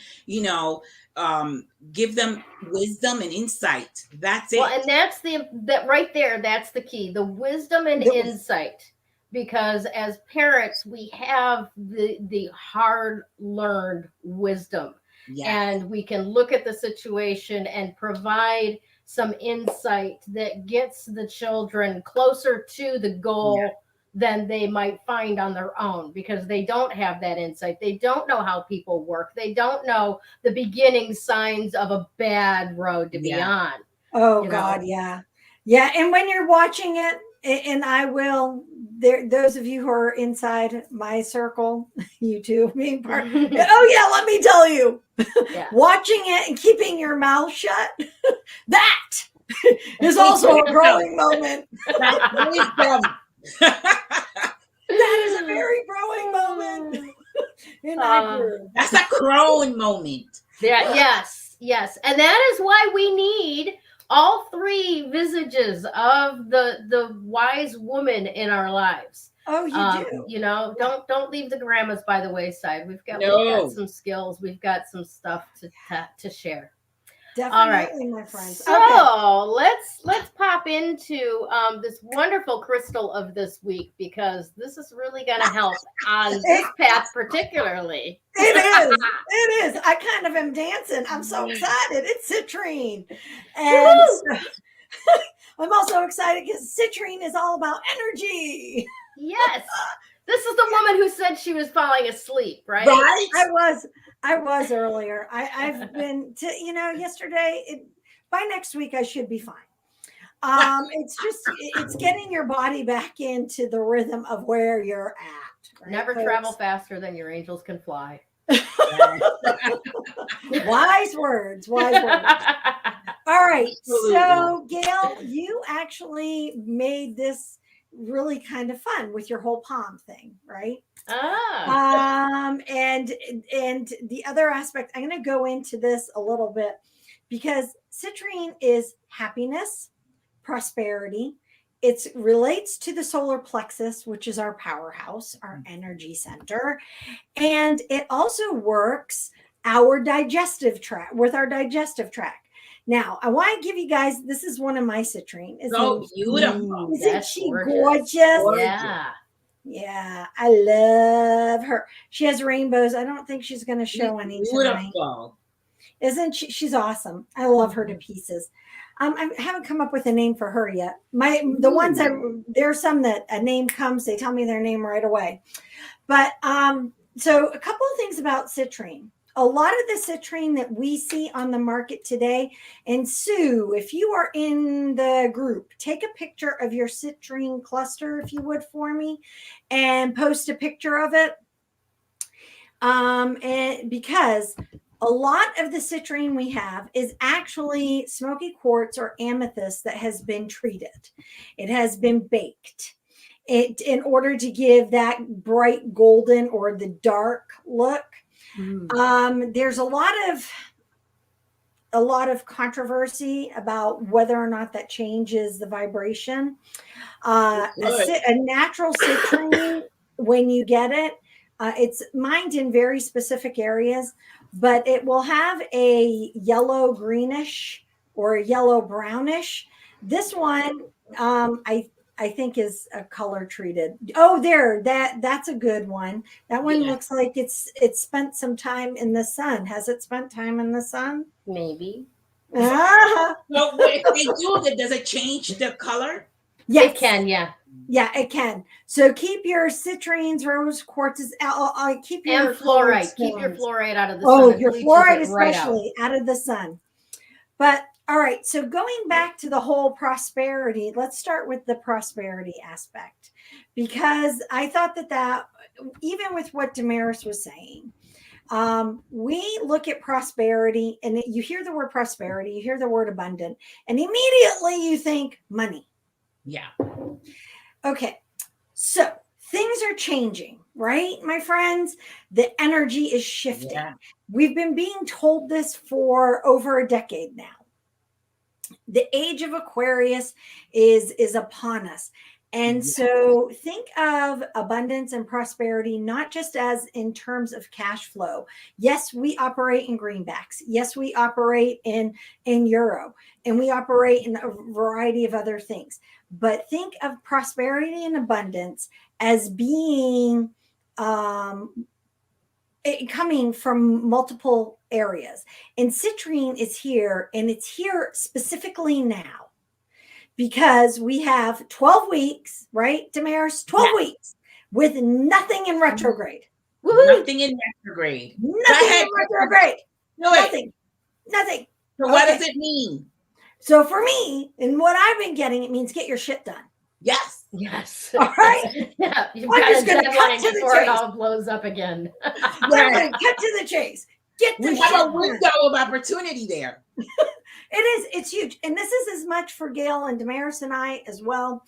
give them wisdom and insight. That's it. Well, and that right there, that's the key, the wisdom and insight. Because as parents, we have the hard learned wisdom. and we can look at the situation and provide some insight that gets the children closer to the goal than they might find on their own, because they don't have that insight. They don't know how people work. They don't know the beginning signs of a bad road to be on. Oh, God, yeah. Yeah, and when you're watching it, and I will, those of you who are inside my circle, you too, being part, let me tell you, watching it and keeping your mouth shut, that is also a growing moment. That is a very growing moment. That's a crone moment. Yeah, yes. And that is why we need all three visages of the wise woman in our lives. Oh, you do. You know, don't leave the grandmas by the wayside. We've got some skills. We've got some stuff to share. Definitely, my friends. So let's pop into this wonderful crystal of this week, because this is really going to help on this path particularly. It is. I kind of am dancing. I'm so excited. It's Citrine. And I'm also excited because Citrine is all about energy. Yes. This is the woman who said she was falling asleep, right? I was earlier. I've been to, yesterday, by next week, I should be fine. It's getting your body back into the rhythm of where you're at. Right? Never travel faster than your angels can fly. Wise words. All right. Absolutely. So, Gayle, you actually made this really kind of fun with your whole palm thing, right? And the other aspect, I'm going to go into this a little bit, because citrine is happiness, prosperity. It relates to the solar plexus, which is our powerhouse, our energy center. And it also works our digestive tract, with our digestive tract. Now, I want to give you guys, this is one of my citrine. So beautiful. Isn't she gorgeous? Yeah, I love her. She has rainbows. I don't think she's going to show any tonight. Isn't she? She's awesome. I love her to pieces. I haven't come up with a name for her yet. The ones there's some that a name comes, they tell me their name right away. But so a couple of things about citrine. A lot of the citrine that we see on the market today, and Sue, if you are in the group, take a picture of your citrine cluster, if you would, for me, and post a picture of it. And because a lot of the citrine we have is actually smoky quartz or amethyst that has been treated. It has been baked in order to give that bright golden or the dark look. There's a lot of controversy about whether or not that changes the vibration. A natural citrine, when you get it, it's mined in very specific areas, but it will have a yellow greenish or a yellow brownish. This one, I think is a color treated. Oh, that's a good one. That one looks like it's spent some time in the sun. Has it spent time in the sun? Maybe. So if they do that, does it change the color? Yes. It can, yeah. Yeah, it can. So keep your citrines, rose quartzes, keep your fluorite. Keep your fluorite out of the sun. Oh, your fluorite especially out of the sun. But all right, so going back to the whole prosperity, let's start with the prosperity aspect, because I thought that even with what Damaris was saying, we look at prosperity, and you hear the word prosperity, you hear the word abundant, and immediately you think money. Yeah. Okay, so things are changing, right, my friends? The energy is shifting. Yeah. We've been being told this for over a decade now. The age of Aquarius is upon us. And so think of abundance and prosperity, not just as in terms of cash flow. Yes, we operate in greenbacks. Yes, we operate in euro, and we operate in a variety of other things. But think of prosperity and abundance as being coming from multiple areas. And citrine is here, and it's here specifically now because we have 12 weeks, right, Damaris? 12 weeks with nothing in retrograde. Woo-hoo. Nothing in retrograde. Nothing in retrograde. Nothing. So what does it mean? So for me, and what I've been getting, it means get your shit done. Yes. All right. Yeah, you've I'm got just a going to cut deadline to the before chase. it all blows up again. I'm going to cut to the chase. Get the We shit have a done. window of opportunity there. It is. It's huge. And this is as much for Gayle and Damaris and I as well.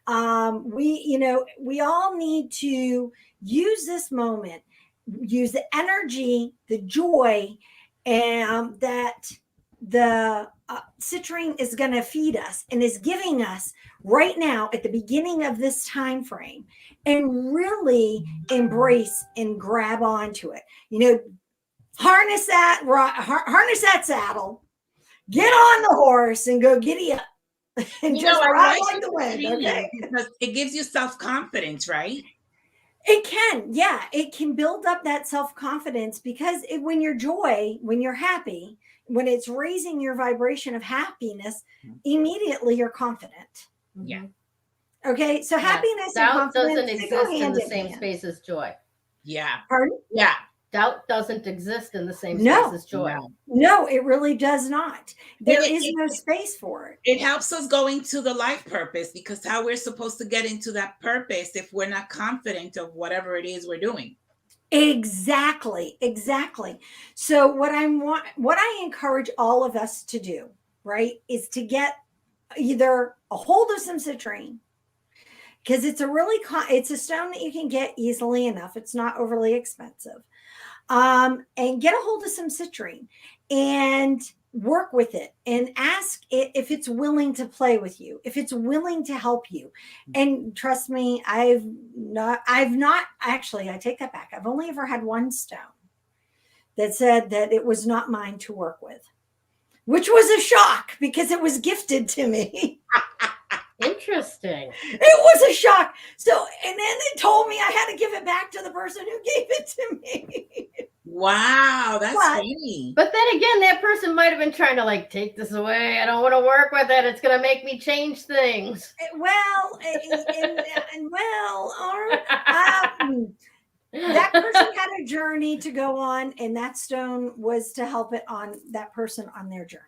We all need to use this moment, use the energy, the joy, and that the citrine is going to feed us and is giving us right now at the beginning of this time frame, and really embrace and grab onto it. Harness that saddle, get on the horse, and go giddy up, and just ride like the wind. Okay, because it gives you self-confidence, right? It can, yeah, it can build up that self-confidence because when you're happy, when it's raising your vibration of happiness, immediately you're confident. Yeah. Okay, so happiness and Doubt confidence doesn't they go exist in hand the in same hand. space as joy. Yeah. Pardon? Yeah. Doubt doesn't exist in the same space No. as joy. No, it really does not. There it- is it- no space for it. It helps us go into the life purpose, because how we're supposed to get into that purpose if we're not confident of whatever it is we're doing. Exactly. So what I encourage all of us to do, right, is to get either a hold of some citrine, because it's it's a stone that you can get easily enough. It's not overly expensive. And get a hold of some citrine and work with it and ask it if it's willing to play with you, if it's willing to help you. And trust me, I've not actually, I take that back. I've only ever had one stone that said that it was not mine to work with, which was a shock because it was gifted to me. Interesting. It was a shock. So, and then they told me I had to give it back to the person who gave it to me. Wow, that's funny. But then again, that person might have been trying to take this away. I don't want to work with it. It's going to make me change things. Well, that person had a journey to go on, and that stone was to help that person on their journey.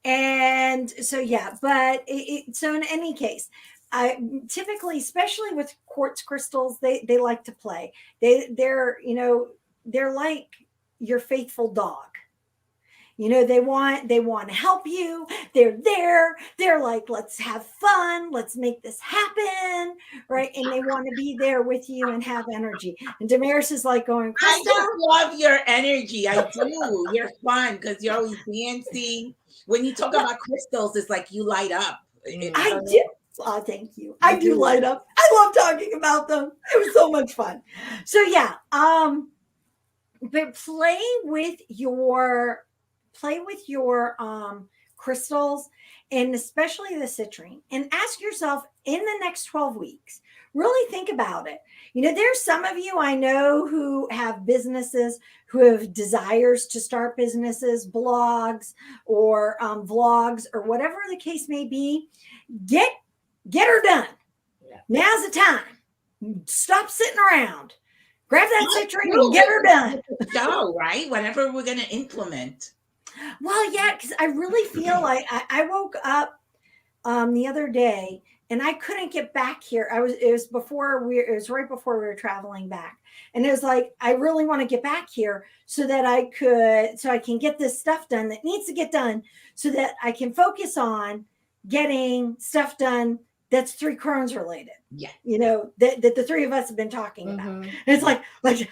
And so, yeah, but so in any case, I typically, especially with quartz crystals, they like to play. They're like your faithful dog. They want to help you. They're there. They're like, let's have fun. Let's make this happen. Right. And they want to be there with you and have energy. And Damaris is like going, I just love your energy. I do. You're fun because you're always dancing. When you talk about crystals, it's like you light up. I do. Oh, thank you. I do light up. I love talking about them. It was so much fun. So yeah. But play with your crystals, and especially the citrine, and ask yourself in the next 12 weeks, really think about it. There's some of you I know who have businesses, who have desires to start businesses, blogs or vlogs or whatever the case may be. Get her done. Yeah. Now's the time. Stop sitting around. Grab that citrine and get her done. Go, right? Whatever we're going to implement. Well, yeah, because I really feel like I woke up the other day and I couldn't get back here. It was right before we were traveling back. And it was like, I really want to get back here so that I can get this stuff done that needs to get done, so that I can focus on getting stuff done that's 3 Crones related. Yeah. That the 3 of us have been talking about. And it's like yeah.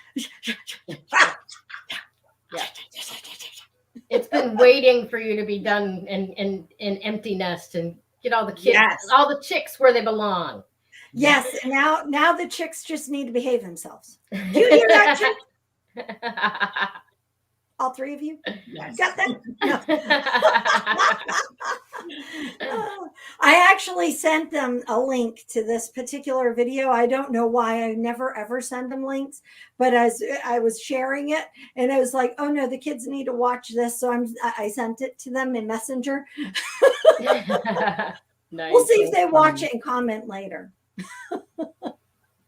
It's been waiting for you to be done in empty nest and get all the kids, all the chicks where they belong. Yes. And now the chicks just need to behave themselves. Do you hear that, chick? All 3 of you? Yes. Got that? No. I actually sent them a link to this particular video. I don't know why I never ever send them links, but as I was sharing it, and I was like, "Oh no, the kids need to watch this," so I sent it to them in Messenger. Nice. We'll see if they watch it and comment later.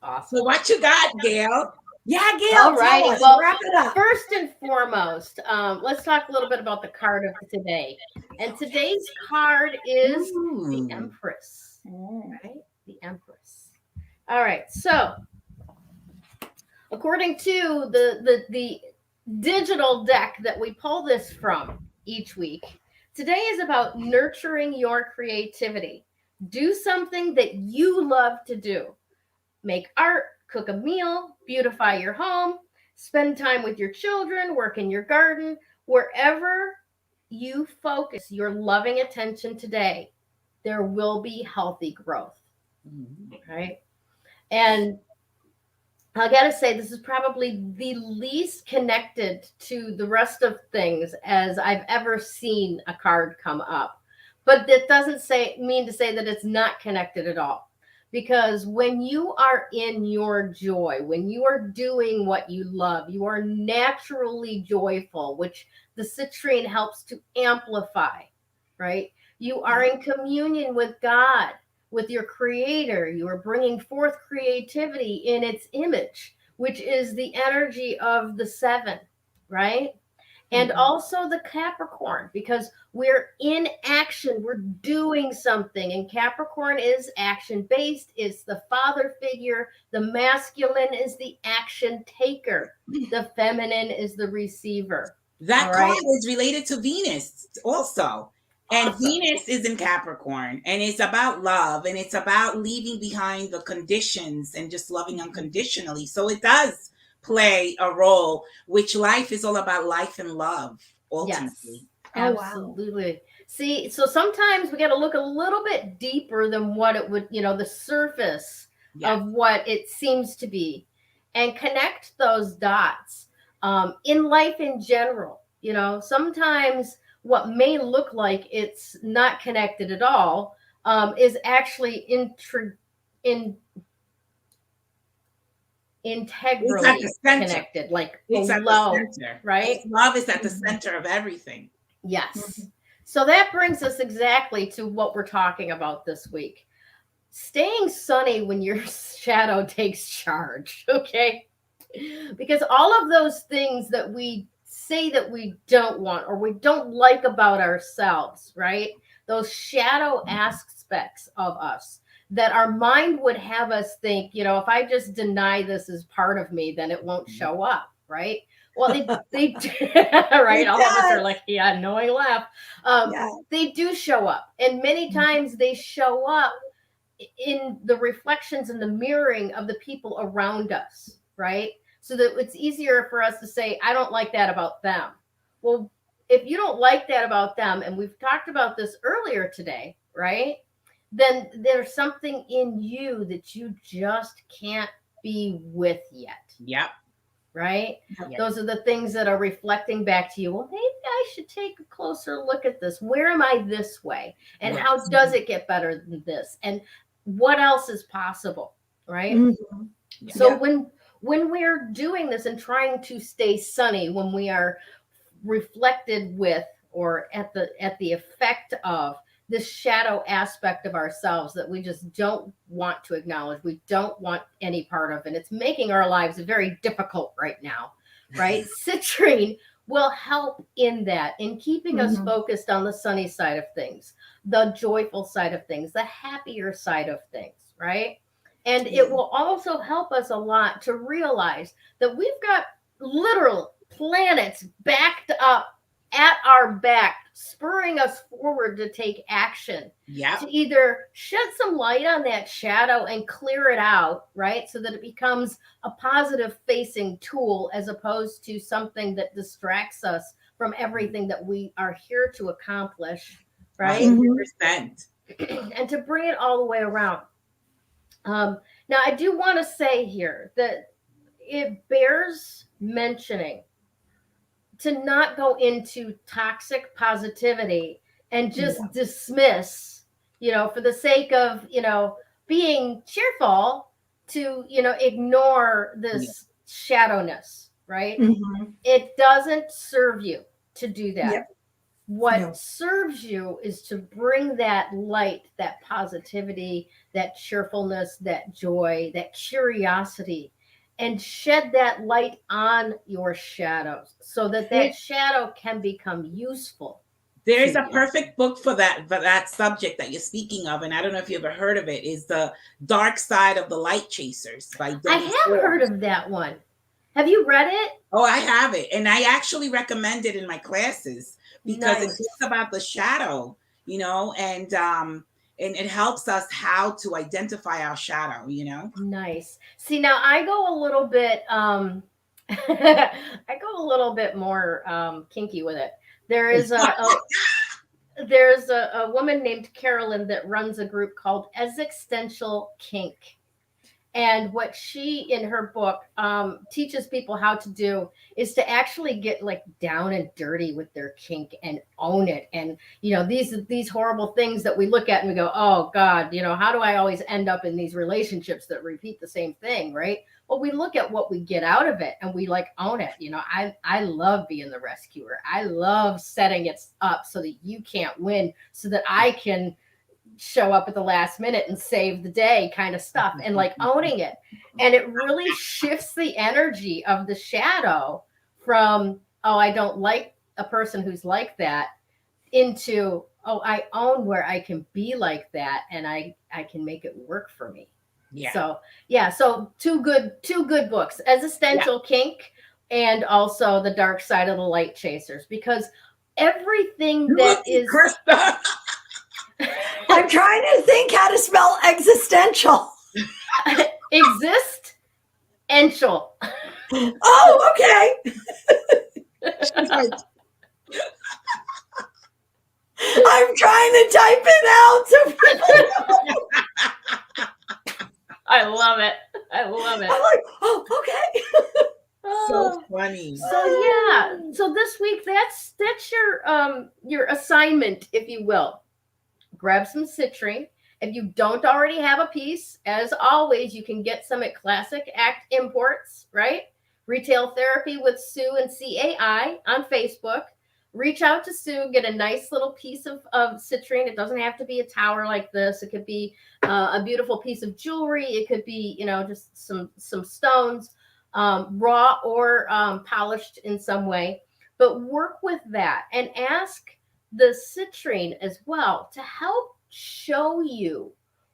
Awesome. So what you got, Gayle? Yeah, Gayle, All right. tell us. Well, Wrap it up. first and foremost, let's talk a little bit about the card of today. And today's card is the Empress. Right? The Empress. All right. So, according to the digital deck that we pull this from each week, today is about nurturing your creativity. Do something that you love to do. Make art, cook a meal, beautify your home, spend time with your children, work in your garden. Wherever you focus your loving attention today, there will be healthy growth. Right? And I got to say, this is probably the least connected to the rest of things as I've ever seen a card come up. But that doesn't mean to say that it's not connected at all. Because when you are in your joy, when you are doing what you love, you are naturally joyful, which the citrine helps to amplify, right? You are in communion with God, with your creator. You are bringing forth creativity in its image, which is the energy of the 7, right? And also the Capricorn, because we're in action, we're doing something. And Capricorn is action-based. It's the father figure. The masculine is the action taker. The feminine is the receiver. That card is related to Venus also. And Awesome. Venus is in Capricorn, and it's about love, and it's about leaving behind the conditions and just loving unconditionally. So it does play a role, which life is all about, life and love, ultimately. Yes, absolutely. Wow. See, so sometimes we got to look a little bit deeper than what it would, the surface of what it seems to be, and connect those dots in life in general. Sometimes what may look like it's not connected at all is actually integrally connected, like below, right? Love is at the center of everything. Yes. So that brings us exactly to what we're talking about this week. Staying sunny when your shadow takes charge, okay? Because all of those things that we say that we don't want or we don't like about ourselves, right? Those shadow aspects of us that our mind would have us think, if I just deny this as part of me, then it won't show up, right? Well, they right? All of us are like, yeah, knowing laugh. They do show up. And many times they show up in the reflections and the mirroring of the people around us, right? So that it's easier for us to say, I don't like that about them. Well, if you don't like that about them, and we've talked about this earlier today, right? Then there's something in you that you just can't be with yet. Yep. Right? Yep. Those are the things that are reflecting back to you. Well, maybe I should take a closer look at this. Where am I this way? And how does it get better than this? And what else is possible? Right? Mm-hmm. Yeah. So when we're doing this and trying to stay sunny, when we are reflected with or at the effect of this shadow aspect of ourselves that we just don't want to acknowledge, we don't want any part of, and it's making our lives very difficult right now, right? Citrine will help in that, in keeping us focused on the sunny side of things, the joyful side of things, the happier side of things, right? And it will also help us a lot to realize that we've got literal planets backed up at our back, spurring us forward to take action, to either shed some light on that shadow and clear it out, right? So that it becomes a positive facing tool as opposed to something that distracts us from everything that we are here to accomplish, right? 100%. And to bring it all the way around. Now, I do want to say here that it bears mentioning to not go into toxic positivity and just dismiss, for the sake of, being cheerful, to, ignore this shadowness, right? Mhm. It doesn't serve you to do that. Yep. What No. serves you is to bring that light, that positivity, that cheerfulness, that joy, that curiosity, and shed that light on your shadows so that that shadow can become useful. There's to a you. perfect book for that subject that you're speaking of, and I don't know if you ever heard of it. Is The Dark Side of the Light Chasers by Debbie I have Ford. heard of that one. Have you read it? Oh, I have it, and I actually recommend it in my classes because Nice. it's about the shadow, and it helps us how to identify our shadow. Nice. See, now I go a little bit I go a little bit more kinky with it. There is there's a woman named Carolyn that runs a group called Existential Kink. And what she, in her book, teaches people how to do is to actually get like down and dirty with their kink and own it. And, these horrible things that we look at and we go, oh God, how do I always end up in these relationships that repeat the same thing? Right. Well, we look at what we get out of it and we like own it. I love being the rescuer. I love setting it up so that you can't win, so that I can show up at the last minute and save the day, kind of stuff, and like owning it. And it really shifts the energy of the shadow from, oh, I don't like a person who's like that, into, oh, I own where I can be like that and I can make it work for me. Yeah. So two good books, Existential Kink and also The Dark Side of the Light Chasers, because everything that is Krista. I'm trying to think how to spell existential. Existential. Oh, okay. She's like, I'm trying to type it out so people know. I love it. I love it. I'm like, oh, okay. so funny. So this week, that's your assignment, if you will. Grab some citrine. If you don't already have a piece, as always, you can get some at Classic Act Imports, right? Retail Therapy with Sue and CAI on Facebook. Reach out to Sue, get a nice little piece of citrine. It doesn't have to be a tower like this. It could be a beautiful piece of jewelry. It could be, just some stones, raw or polished in some way. But work with that and ask the citrine as well to help show you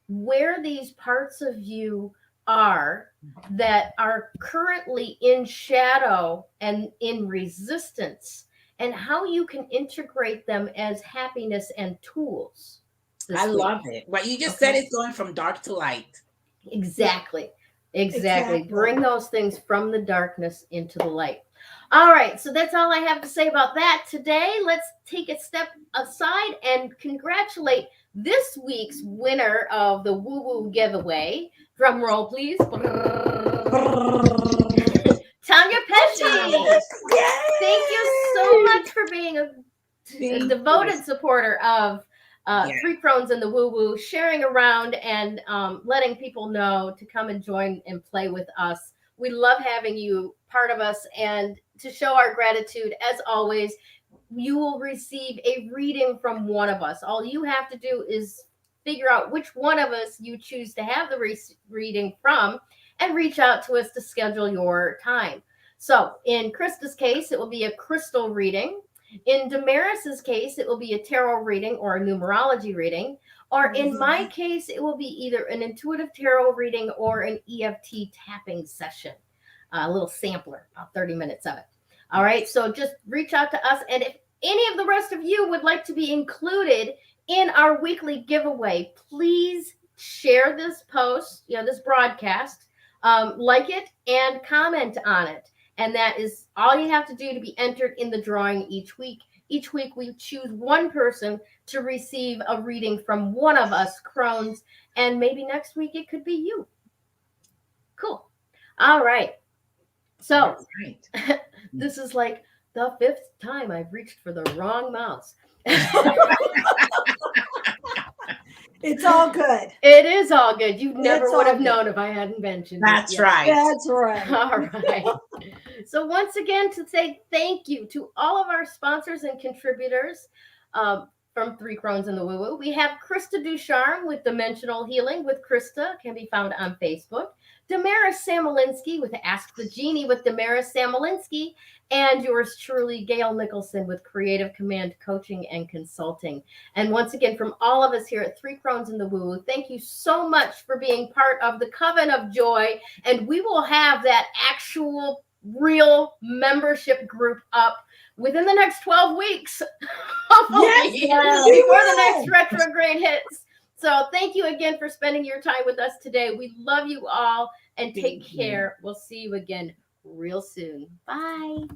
where these parts of you are that are currently in shadow and in resistance, and how you can integrate them as happiness and tools. I love it. What you just said is going from dark to light. Exactly. Bring those things from the darkness into the light. All right, so that's all I have to say about that today. Let's take a step aside and congratulate this week's winner of the Woo Woo giveaway. Drum roll, please. Tanya Pesci. Thank you so much for being a devoted supporter of Three Crones and the Woo Woo, sharing around and letting people know to come and join and play with us. We love having you part of us, and to show our gratitude, as always, you will receive a reading from one of us. All you have to do is figure out which one of us you choose to have the reading from and reach out to us to schedule your time. So in Krista's case, it will be a crystal reading. In Damaris's case, it will be a tarot reading or a numerology reading. Or in my case, it will be either an intuitive tarot reading or an EFT tapping session. A little sampler, about 30 minutes of it. All right, so just reach out to us. And if any of the rest of you would like to be included in our weekly giveaway, please share this post, this broadcast, like it and comment on it. And that is all you have to do to be entered in the drawing each week. Each week, we choose one person to receive a reading from one of us Crones, and maybe next week it could be you. Cool. All right. So this is like the 5th time I've reached for the wrong mouse. It's all good. It is all good. You never It's would all have good. known if I hadn't mentioned That's it. yet. right. That's right. All right. So once again, to say thank you to all of our sponsors and contributors from Three Crones in the Woo Woo. We have Krista Ducharme with Dimensional Healing with Krista, can be found on Facebook. Damaris Samolinski with Ask the Genie with Damaris Samolinski, and yours truly, Gayle Nicholson with Creative Command Coaching and Consulting. And once again, from all of us here at Three Crones in the Woo Woo, thank you so much for being part of the Coven of Joy. And we will have that actual real membership group up within the next 12 weeks, hopefully, Yes, before the next retrograde hits. So thank you again for spending your time with us today. We love you all, and take care. We'll see you again real soon. Bye.